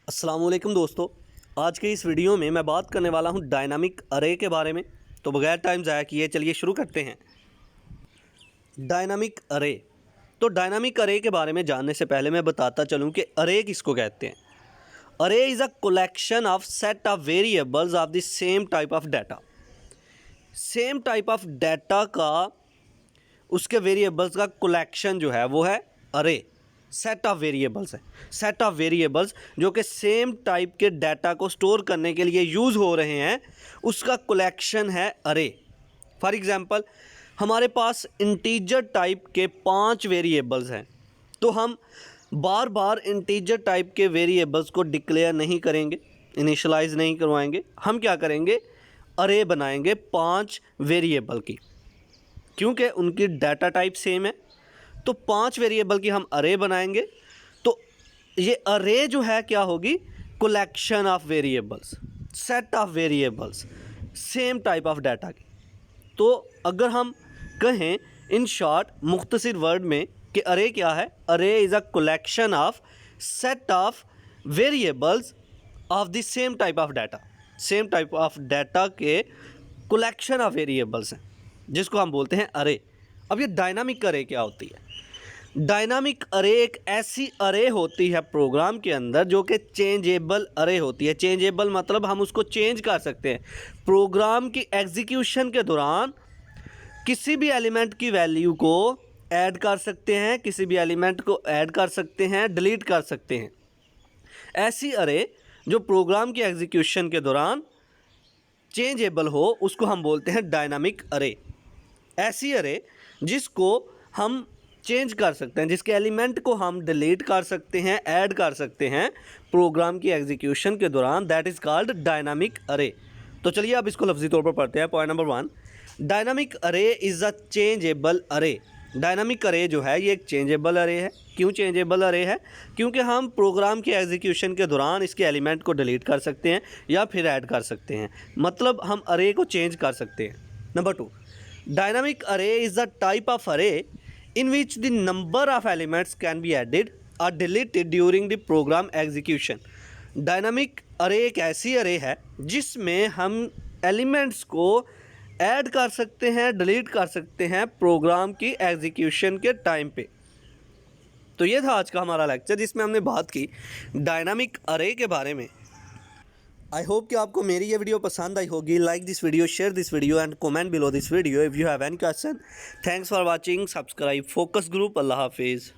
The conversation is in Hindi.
अस्सलाम वालेकुम दोस्तों, आज के इस वीडियो में मैं बात करने वाला हूं डायनामिक अरे के बारे में। तो बगैर टाइम ज़ाया किए चलिए शुरू करते हैं। डायनामिक अरे। तो डायनामिक अरे के बारे में जानने से पहले मैं बताता चलूं कि अरे किसको कहते हैं। अरे is a collection of set of variables of the same type of data. Same type of data का उसके वेरिएबल्स का कलेक्शन जो है वो है अरे। सेट ऑफ वेरिएबल्स है, सेट ऑफ वेरिएबल्स जो कि सेम टाइप के डाटा को स्टोर करने के लिए यूज़ हो रहे हैं, उसका कलेक्शन है अरे। फॉर एग्जांपल हमारे पास इंटीजर टाइप के 5 वेरिएबल्स हैं, तो हम बार बार इंटीजर टाइप के वेरिएबल्स को डिक्लेयर नहीं करेंगे, इनिशियलाइज नहीं करवाएंगे। हम क्या करेंगे, अरे बनाएंगे 5 वेरिएबल की, क्योंकि उनकी डाटा टाइप सेम है। तो 5 वेरिएबल की हम अरे बनाएंगे। तो ये अरे जो है क्या होगी, collection of variables, set of variables same type of data की। तो अगर हम कहें इन शॉर्ट मुख्तसर वर्ड में कि अरे क्या है, अरे is a collection of set of variables of the same type of data. Same type of data के कलेक्शन ऑफ वेरिएबल्स हैं जिसको हम बोलते हैं अरे। अब ये डायनामिक अरे क्या होती है? डायनामिक अरे एक ऐसी अरे होती है प्रोग्राम के अंदर जो कि चेंजेबल अरे होती है। चेंजेबल मतलब हम उसको चेंज कर सकते हैं। प्रोग्राम की एग्जीक्यूशन के दौरान किसी भी एलिमेंट की वैल्यू को ऐड कर सकते हैं, किसी भी एलिमेंट को ऐड कर सकते हैं, डिलीट कर सकते हैं। ऐसी अरे जो प्रोग्राम की एग्जीक्यूशन के दौरान चेंजेबल हो उसको हम बोलते हैं डायनामिक अरे। ऐसी अरे जिसको हम चेंज कर सकते हैं, जिसके एलिमेंट को हम डिलीट कर सकते हैं, ऐड कर सकते हैं प्रोग्राम की एग्जीक्यूशन के दौरान, दैट इज़ कॉल्ड डायनामिक अरे। तो चलिए अब इसको लफ्जी तौर पर पढ़ते हैं। पॉइंट नंबर 1, डायनामिक अरे इज़ अ चेंजेबल अरे। डायनामिक अरे जो है ये एक चेंजेबल अरे है। क्यों चेंजेबल अरे है? क्योंकि हम प्रोग्राम की एग्जीक्यूशन के दौरान इसके एलिमेंट को डिलीट कर सकते हैं या फिर ऐड कर सकते हैं, मतलब हम अरे को चेंज कर सकते हैं। नंबर 2, डायनामिक अरे इज़ अ टाइप ऑफ अरे in which the number of elements can be added or deleted during the program execution। Dynamic अरे एक ऐसी अरे है जिसमें हम एलिमेंट्स को ऐड कर सकते हैं, डिलीट कर सकते हैं प्रोग्राम की एग्जीक्यूशन के टाइम पे। तो ये था आज का हमारा लेक्चर जिसमें हमने बात की डायनामिक अरे के बारे में। आई होप कि आपको मेरी ये वीडियो पसंद आई होगी। Like this video, share this video and comment below this video if you have any question. Thanks for watching. Subscribe focus group. अल्लाह हाफिज़।